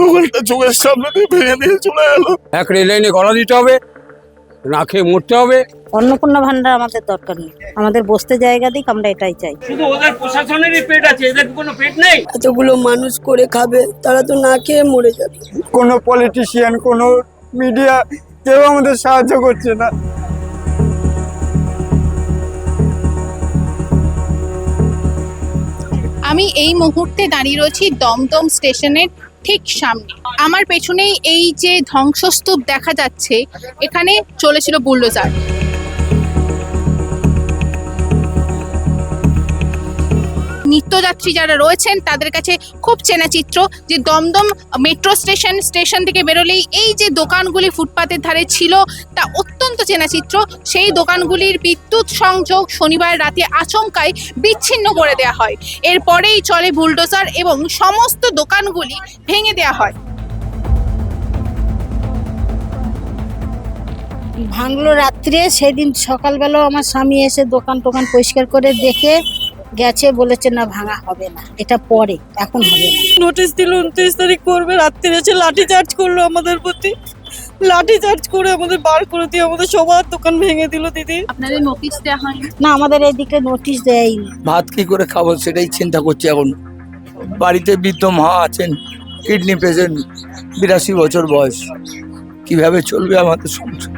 দোকানটা চোখের সামনে দিয়ে ভেঙে দিয়ে চলে গেল। এক রেল লাইনে গলা দিতে হবে, না খেয়ে মরতে হবে। অন্নপূর্ণা ভান্ডার আমাদের দরকার নেই, আমাদের বসতে জায়গা দিক, আমরা এটাই চাই। শুধু ওদের প্রশাসনেরই পেট আছে, এদের কোনো পেট নেই। এতগুলো মানুষ করে খাবে, তারা তো না খেয়ে মরে যাবে। কোনো পলিটিশিয়ান, কোনো মিডিয়া কেউ আমাদের সাহায্য করছে না। আমি এই মুহূর্তে দাঁড়িয়ে রয়েছি দমদম স্টেশনের ঠিক সামনে। আমার পেছনেই এই যে ধ্বংসস্তূপ দেখা যাচ্ছে, এখানে চলেছিল বুলডোজার। নিত্যযাত্রী যারা রয়েছেন তাদের কাছে খুব চেনা চিত্র যে দমদম মেট্রো স্টেশন থেকে বেরোলেই এই যে দোকানগুলি ফুটপাতের ধারে ছিল তা অত্যন্ত চেনা চিত্র। সেই দোকানগুলির বিদ্যুৎ সংযোগ শনিবার রাতে আচমকাই বিচ্ছিন্ন করে দেওয়া হয়। এরপরেই চলে বুলডোজার এবং সমস্ত দোকানগুলি ভেঙে দেওয়া হয়। ভাঙলো রাত্রে, সেদিন সকালবেলাও আমার স্বামী এসে দোকান টোকান পরিষ্কার করে দেখে গেছে, বলেছে না ভাঙা হবে না, এটা পরে, এখন হবে না। নোটিশ দিল 29 তারিখ করবে, রাত্রে এসে লাঠি চার্জ করলো আমাদের প্রতি। লাঠি চার্জ করে আমাদের বার করে দিয়ে আমাদের সবার দোকান ভেঙে দিল। দিদি, আপনাদের নোটিশ দেওয়া হয় না, আমাদের এদিকে নোটিশ দেয়নি। ভাত কি করে খাবো সেটাই চিন্তা করছি এখন। বাড়িতে বৃদ্ধ মা আছেন, কিডনি পেশেন্ট, 82 বছর বয়স, কিভাবে চলবে আমাদের সংসার?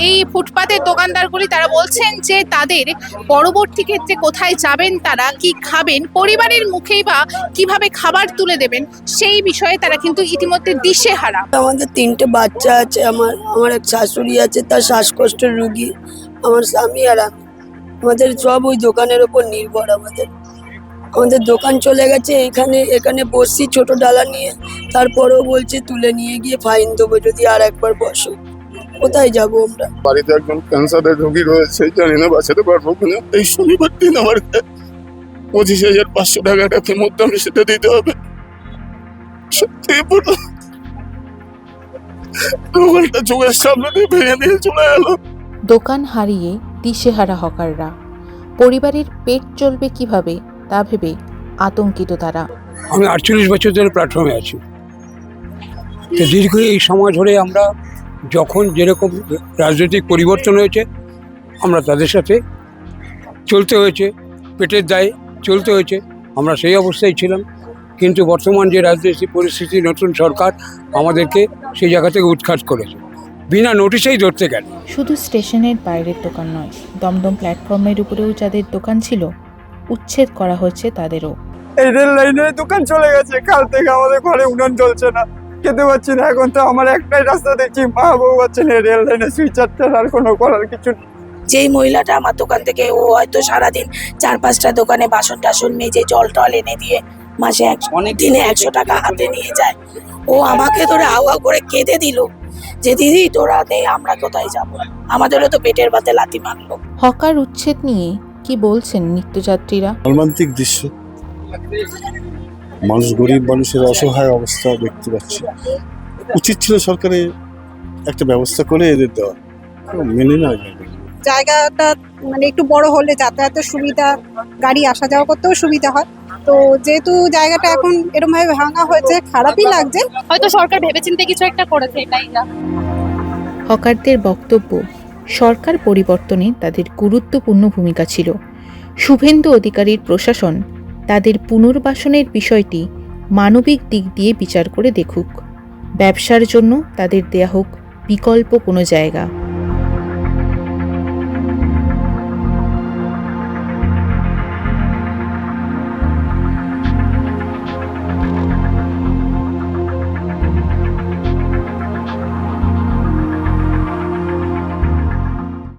এই ফুটপাতের দোকানদারগুলি তারা বলছেন যে তাদের পরবর্তী ক্ষেত্রে কোথায় যাবেন, তারা কি খাবেন, পরিবারের মুখেই বা কিভাবে খাবার তুলে দেবেন, সেই বিষয়ে তারা কিন্তু ইতিমধ্যে দিশেহারা। আমাদের 3টে বাচ্চা আছে, আমার এক শাশুড়ি আছে, তার শ্বাসকষ্টের রোগী, আমার স্বামী আর আমি। আমাদের সব ওই দোকানের ওপর নির্ভর। আমাদের দোকান চলে গেছে। এখানে বসছি ছোট ডালা নিয়ে, তারপরেও বলছে তুলে নিয়ে গিয়ে ফাইন দেবো যদি আর একবার বসো। কোথায় যাবো আমরা? বাড়িতে একজন ক্যান্সারের রোগী রয়েছে, জানি না বাঁচাতে পারবো কিনা। এই শনিবার দিন আমার 25,500 টাকাটা মধ্যে আমি সেটা দিতে হবে। সত্যি পুরো দোকানটা চোখের সামনে দিয়ে ভেঙে দিয়ে চলে গেল। দোকান হারিয়ে দিশেহারা হকাররা, পরিবারের পেট চলবে কিভাবে তা ভেবে আতঙ্কিত তারা। আমি 48 বছর ধরে প্ল্যাটফর্মে আছি। তো দীর্ঘ এই সময় ধরে আমরা যখন যেরকম রাজনৈতিক পরিবর্তন হয়েছে, আমরা তাদের সাথে চলতে হয়েছে, পেটের দায়ে চলতে হয়েছে, আমরা সেই অবস্থায় ছিলাম। কিন্তু বর্তমান যে রাজনৈতিক পরিস্থিতি, নতুন সরকার আমাদেরকে সেই জায়গা থেকে উৎখাত করেছে, বিনা নোটিশেই ধরতে গেল। শুধু স্টেশনের বাইরের দোকান নয়, দমদম প্ল্যাটফর্মের উপরেও যাদের দোকান ছিল উচ্ছেদ করা হচ্ছে তাদেরও। এই রেল লাইনের দোকান চলে গেছে, কাল থেকে আমাদের ঘরে উনান চলছে না, খেতে পাচ্ছি না। এখন তো আমার একটাই রাস্তা দেখছি, মা বউ পাচ্ছেন রেল লাইনে সুইচ আর কোনো করার কিছু নেই। যেই মহিলাটা আমার দোকান থেকে, ও হয়তো সারাদিন 4-5টা দোকানে বাসন টাসন মেজে জল টল এনে দিয়ে মাসে দিনে 100 টাকা হাতে নিয়ে যায়। ও আমাকে ধরে হাওয়া করে কেঁদে দিল যে দিদি তোরা দে, আমরা কোথায় যাব? আমাদেরও তো পেটের ভাতে লাথি মারলো। হকার উচ্ছেদ নিয়ে কি বলছেন নিত্যযাত্রীরা? মর্মান্তিক দৃশ্য, মানুষ, গরিব মানুষের অসহায় অবস্থা দেখতে পাচ্ছি। উচিত ছিল সরকারের একটা ব্যবস্থা করে এদের দেওয়া, মেনে না। জায়গাটা মানে একটু বড় হলে যাতায়াতের সুবিধা, গাড়ি আসা যাওয়া করতেও সুবিধা হয়। তো যেহেতু জায়গাটা এখন এরকম ভাবে ভাঙা হয়েছে, খারাপই লাগছে। হয়তো সরকার ভেবেচিন্তে কিছু একটা করেছে, এটাই না। হকারদের বক্তব্য, সরকার পরিবর্তনে তাদের গুরুত্বপূর্ণ ভূমিকা ছিল। শুভেন্দু অধিকারীর প্রশাসন তাদের পুনর্বাসনের বিষয়টি মানবিক দিক দিয়ে বিচার করে দেখুক, ব্যবসার জন্য তাদের দেয়া হোক বিকল্প কোনো জায়গা।